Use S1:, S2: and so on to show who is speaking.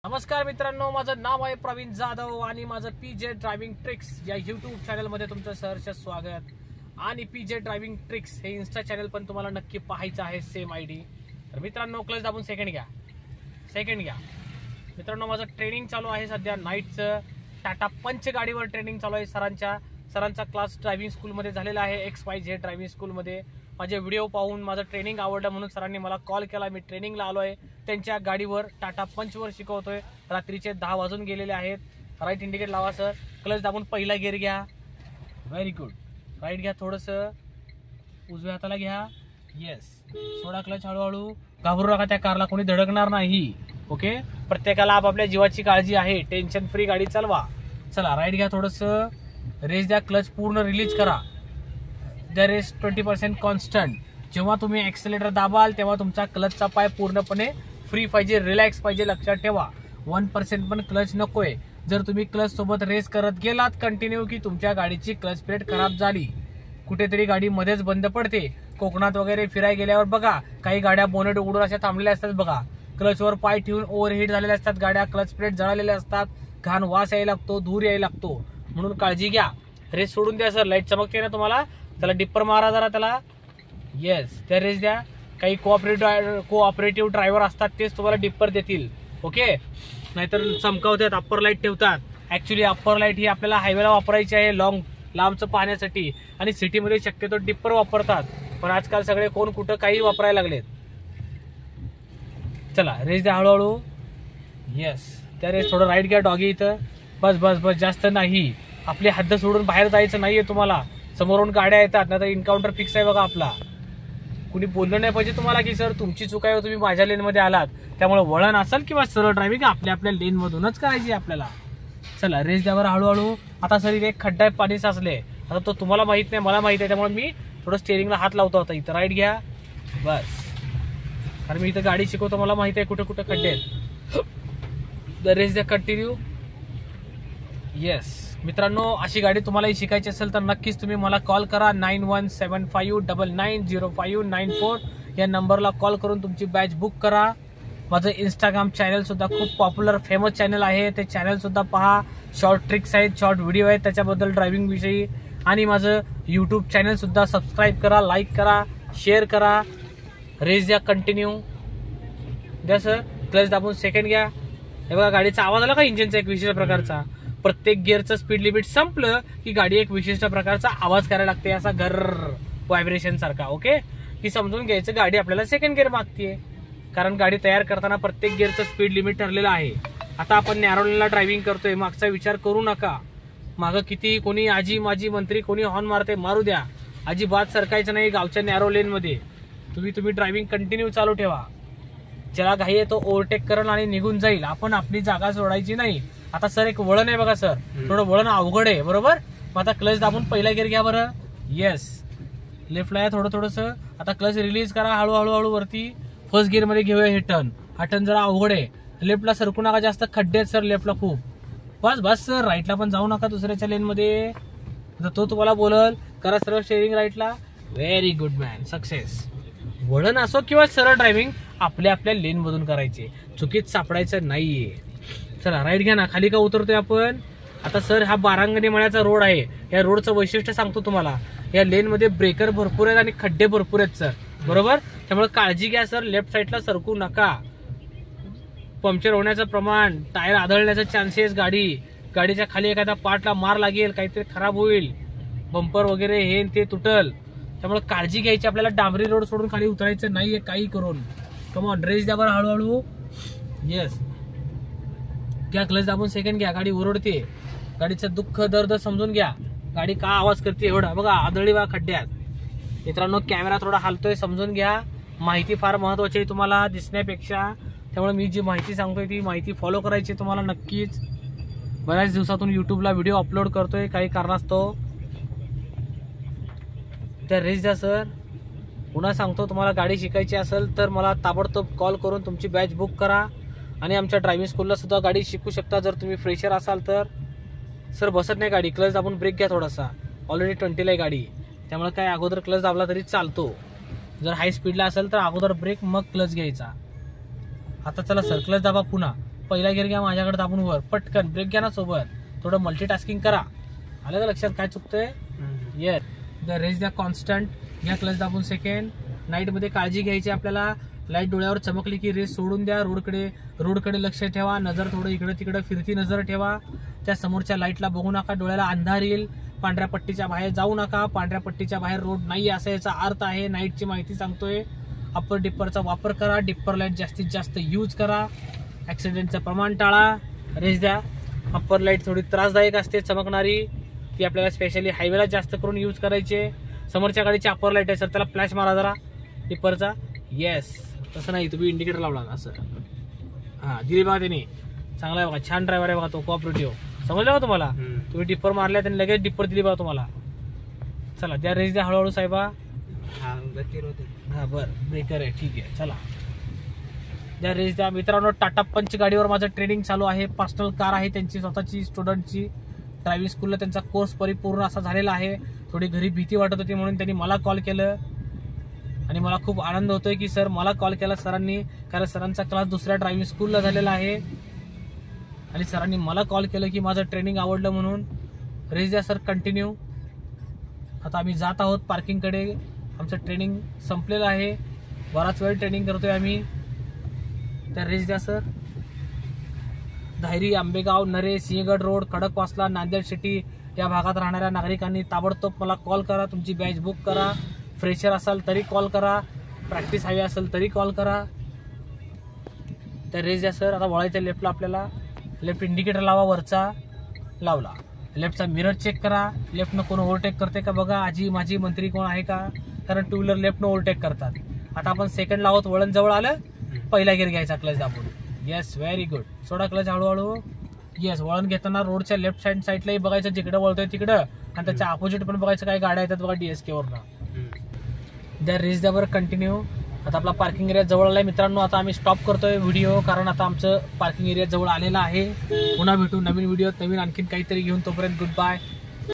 S1: नमस्कार मित्रांनो, माझं नाव आहे प्रवीण जाधव आणि माझं पीजे ड्रायव्हिंग ट्रिक्स या यूट्यूब चॅनलमध्ये तुमचं सहर्ष स्वागत. आणि पीजे ड्रायव्हिंग ट्रिक्स हे इन्स्टा चॅनल पण तुम्हाला नक्की पाहायचं आहे, सेम आयडी. तर मित्रांनो, क्लच दाबून सेकंड घ्या. मित्रांनो, माझं ट्रेनिंग चालू आहे सध्या नाईटचं. टाटा पंच गाडीवर ट्रेनिंग चालू आहे. सरांचा क्लास ड्रायव्हिंग स्कूलमध्ये झालेला आहे, XYZ ड्रायव्हिंग स्कूलमध्ये. माझे व्हिडिओ पाहून माझं ट्रेनिंग आवडलं म्हणून सरांनी मला कॉल केला. मी ट्रेनिंगला आलो आहे त्यांच्या गाडीवर, टाटा पंचवर शिकवतोय. रात्रीचे 10 वाजून गेलेले आहेत. राईट इंडिकेट लावा सर. क्लच दाबून पहिला गिअर घ्या. Very good. राईट घ्या, थोडंसं उजव्या हाताला घ्या. येस. सोडा क्लच हळूहळू. घाबरू नका, त्या कारला कोणी धडकणार नाही. ओके, प्रत्येकाला आपापल्या जीवाची काळजी आहे. टेन्शन फ्री गाडी चालवा. चला, राईट घ्या, थोडंसं रेस द्या. क्लच पूर्ण रिलीज करा. There is 20% constant. जेव्हा तुम्ही ॲक्सिलेटर दाबाल तेव्हा तुमचा क्लचचा पाय पूर्णपणे फ्री पाहिजे, रिलॅक्स पाहिजे. लक्षात ठेवा, 1% पण क्लच नकोय. जर तुम्ही क्लच सोबत रेस करत गेलात कंटिन्यू की तुमच्या गाडीची क्लच प्लेट खराब झाली, कुठेतरी गाडी मध्येच बंद पडते. कोकणात वगैरे फिरायला गेल्यावर बघा, काही गाड्या बोनेट उघडून अशा थांबलेल्या असतात बघा. क्लचवर पाय ठेवून ओव्हरहीट झालेल्या असतात गाड्या. क्लच प्लेट जळालेल्या असतात. घाण वास यायला लागतो, धूर यायला लागतो. म्हणून काळजी घ्या. रेस सोडून द्या सर. लाईट चमकते ना तुम्हाला, त्याला डिप्पर मारा जरा त्याला. येस, त्या रेस द्या. काही कोऑपरेटिव्ह ड्रायव्हर असतात, तेच तुम्हाला डिप्पर देतील. ओके, नाहीतर चमकावतात, अप्पर लाईट ठेवतात. ऍक्च्युली अप्पर लाईट ही आपल्याला हायवेला वापरायची आहे, लांबचं पाहण्यासाठी. आणि सिटीमध्ये शक्यतो डिप्पर वापरतात, पण आजकाल सगळे कोण कुठं काही वापरायला लागलेत. चला, रेस द्या हळूहळू. येस, त्या रेस. थोडं राईट घ्या डॉगी इथं. बस, जास्त नाही. आपली हद्द सोडून बाहेर जायचं नाहीये तुम्हाला. समोरून गाड्या येतात, नाही तर इन्काउंटर फिक्स आहे बघा आपला. कुणी बोललं नाही पाहिजे तुम्हाला की सर तुमची चूक आहे, तुम्ही माझ्या लेनमध्ये आलात. त्यामुळे वळण असेल किंवा सरळ ड्रायव्हिंग आपल्या लेनमधूनच करायची आपल्याला. चला, रेस द्यावर हळूहळू. आता सर इथे एक खड्डा आहे, पाणी साचले. आता तो तुम्हाला माहित नाही, मला माहित आहे. त्यामुळे मी थोडं स्टेअरिंगला हात लावतो. आता इथं राईट घ्या. बस, कारण मी इथं गाडी शिकवतो, मला माहित आहे कुठं खड्डे आहेत. रेस द्या कंटिन्यू. येस मित्रांनो, अशी गाडी तुम्हालाही शिकायची असेल तर नक्कीच तुम्ही मला कॉल करा. 9175990594 या नंबरला कॉल करून तुमची बॅच बुक करा. माझं इंस्टाग्राम चॅनल सुद्धा खूप पॉप्युलर फेमस चॅनल आहे, ते चॅनल सुद्धा पहा. शॉर्ट ट्रिक्स आहेत, शॉर्ट व्हिडिओ आहेत त्याच्याबद्दल ड्रायव्हिंग विषयी. आणि माझं यूट्यूब चॅनल सुद्धा सबस्क्राईब करा, लाईक करा, शेअर करा. रेस द्या कंटिन्यू. द्या सर. क्लच दाबून सेकंड घ्या. हे बघा, गाडीचा आवाज आला का इंजिनचा एक विशिष्ट प्रकारचा. प्रत्येक गिअरचं स्पीड लिमिट संपलं की गाडी एक विशिष्ट प्रकारचा आवाज करायला लागते, असा घर व्हायब्रेशन सारखा. ओके, की समजून घ्यायचं गाडी आपल्याला सेकंड गिअर मागतीये, कारण गाडी तयार करताना प्रत्येक गिअरचं स्पीड लिमिट ठरलेलं आहे. आता आपण नॅरो लेनला ड्रायव्हिंग करतोय, मागचा विचार करू नका. मागं किती कोणी आजी माजी मंत्री कोणी हॉर्न मारते, मारू द्या. अजिबात सरकायचं नाही गावच्या नॅरो लेनमध्ये. तुम्ही ड्रायव्हिंग कंटिन्यू चालू ठेवा. ज्याला घाई आहे तो ओव्हरटेक करेल आणि निघून जाईल. आपण आपली जागा सोडायची नाही. आता सर एक वळण आहे बघा सर, थोडं वळण अवघड आहे बरोबर. मग आता क्लच दाबून पहिला गिअर घ्या बरं. येस, लेफ्टला आहे थोडंसं. आता क्लच रिलीज करा हळूहळू वरती. फर्स्ट गिअर मध्ये घेऊया हे टर्न. हा टर्न जरा अवघड आहे. लेफ्टला सरकू नका जास्त, खड्डे आहेत सर लेफ्टला खूप. बस सर. राईटला पण जाऊ नका दुसऱ्याच्या लेनमध्ये. तो तुम्हाला बोलल करा सरळ स्टेअरिंग राईटला. Very good man, success. वळण असो किंवा सरळ ड्रायव्हिंग आपल्या लेन मधून करायचे, चुकीत सापडायचं नाहीये. चला, राईट घ्या ना. खाली का उतरतोय आपण आता सर? हा बारांगणी मळ्याचा रोड आहे. या रोडचं वैशिष्ट्य सांगतो तुम्हाला. या लेन मध्ये ब्रेकर भरपूर आहेत आणि खड्डे भरपूर आहेत सर, बरोबर. त्यामुळे काळजी घ्या सर. लेफ्ट साईडला सरकू नका. पंक्चर होण्याचं प्रमाण, टायर आदळण्याचं चान्सेस, गाडीच्या खाली एखाद्या पार्टला मार लागेल, काहीतरी खराब होईल, बंपर वगैरे हे ते तुटल. त्यामुळे काळजी घ्यायची आपल्याला. डांबरी रोड सोडून खाली उतरायचं नाहीये काही करून. कमॉन, रेस द्या बरं हळूहळू. येस, घ्या क्लच दाबून सेकंड घ्या. गाडी ओरडते. गाडीचं दुःख दर्द समजून घ्या. गाडी का आवाज करते एवढा बघा, आदळली बघा खड्ड्यात. मित्रांनो, कॅमेरा थोडा हालतोय, समजून घ्या. माहिती फार महत्वाची आहे तुम्हाला दिसण्यापेक्षा. त्यामुळे मी जी माहिती सांगतोय ती माहिती फॉलो करायची तुम्हाला नक्कीच. बऱ्याच दिवसातून युट्यूबला व्हिडिओ अपलोड करतोय काही कारणास्तव. त्या रेस द्या सर. पुन्हा सांगतो, तुम्हाला गाडी शिकायची असेल तर मला ताबडतोब कॉल करून तुमची बॅच बुक करा. आणि आमच्या ड्रायव्हिंग स्कूलला सुद्धा गाडी शिकू शकता जर तुम्ही फ्रेशर असाल तर. सर बसत नाही गाडी. क्लच दाबून ब्रेक घ्या थोडासा. ऑलरेडी 20ला आहे गाडी, त्यामुळे काय अगोदर क्लच दाबला तरी चालतो. जर हाय स्पीडला असेल तर अगोदर ब्रेक मग क्लच घ्यायचा. आता चला सर, क्लच दाबा पुन्हा. पहिला गिअर घ्या माझ्याकडे दाबून वर, पटकन ब्रेक घ्या ना सोबत, थोडं मल्टीटास्किंग करा. आलं का लक्षात काय चुकतंय? येस. द रेस द्या कॉन्स्टंट, घ्या क्लच दाबून सेकंड. नाईट मध्ये काळजी घ्यायची आपल्याला, लाईट डोळ्यावर चमकली की रेस सोडून द्या. रोडकडे लक्ष ठेवा, नजर थोडं इकडे तिकडे फिरती नजर ठेवा. त्या समोरच्या लाईटला बघू नका, डोळ्याला अंधार येईल. पांढऱ्या पट्टीच्या बाहेर जाऊ नका, पांढऱ्या पट्टीच्या बाहेर रोड नाही असा याचा अर्थ आहे. नाईटची माहिती सांगतोय. अप्पर डिप्परचा वापर करा, डिप्पर लाईट जास्तीत जास्त यूज करा, ऍक्सिडेंटचं प्रमाण टाळा. रेस द्या. अप्पर लाईट थोडी त्रासदायक असते चमकणारी, ती आपल्याला स्पेशली हायवेला जास्त करून यूज करायचे. समोरच्या गाडीची अप्पर लाईट आहे सर, त्याला फ्लॅश मारा जरा डिप्परचा. येस, तसं नाही, तुम्ही इंडिकेटर लावला असं. हा दिली बघा त्यांनी, चांगला आहे बघा, छान ड्रायव्हर आहे बघा तो, कोऑपरेटिव्ह. समजलं का तुम्हाला? तुम्ही डिप्पर मारल्या त्यांनी लगेच डिप्पर दिली बघा तुम्हाला. चला त्या रेस द्या हळूहळू साहेबा. हा बरं, ब्रेकर आहे, ठीक आहे. चला त्या रेस द्या. मित्रांनो, टाटा पंच गाडीवर माझं ट्रेनिंग चालू आहे. पर्सनल कार आहे त्यांची स्वतःची, स्टुडंटची. ड्रायव्हिंग स्कूलला त्यांचा कोर्स परिपूर्ण असा झालेला आहे. थोडी घरी भीती वाटत होती म्हणून त्यांनी मला कॉल केलं आणि मला खूप आनंद होतोय की सर मला कॉल केला सरांनी, कारण सरांचा क्लास दुसऱ्या ड्रायव्हिंग स्कूलला झालेला आहे आणि सरांनी मला कॉल केलं की माझं ट्रेनिंग आवडलं म्हणून. रेस द्या सर कंटिन्यू. आता आम्ही जात आहोत पार्किंगकडे. आमचं ट्रेनिंग संपलेलं आहे, बराच वेळ ट्रेनिंग करतोय आम्ही. तर रेस द्या सर. धायरी, आंबेगाव, नरे, सिंहगड रोड, खडकवासला, नांदेड सिटी या भागात राहणाऱ्या नागरिकांनी ताबडतोब मला कॉल करा. तुमची बॅच बुक करा. फ्रेशर असाल तरी कॉल करा, प्रॅक्टिस हवी असेल तरी कॉल करा. तर रेस द्या सर. आता वळायच्या लेफ्टला आपल्याला, लेफ्ट इंडिकेटर लावा, वरचा लावला. लेफ्टचा मिरर चेक करा, लेफ्टनं कोण ओव्हरटेक करते का बघा. आजी माझी मंत्री कोण आहे का, कारण टू व्हीलर लेफ्टनं ओव्हरटेक करतात. आता आपण सेकंड लावत, वळण जवळ आलं, पहिला गिअर घ्यायचा क्लच दाबून. Yes, very good. सोडा क्लच हळूहळू. येस, वळण घेताना रोडच्या लेफ्ट साईडलाही बघायचं, जिकडे वळतोय तिकडं, आणि त्याच्या अपोजिट पण बघायचं काय गाड्या येतात बघा DSK वरनं. त्या रेस द्या बरं कंटिन्यू. आता आपला पार्किंग एरिया जवळ आलाय मित्रांनो. आता आम्ही स्टॉप करतोय व्हिडिओ, कारण आता आमचं पार्किंग एरिया जवळ आलेला आहे. पुन्हा भेटू नवीन व्हिडिओ, नवीन आणखीन काहीतरी घेऊन. तोपर्यंत गुड बाय.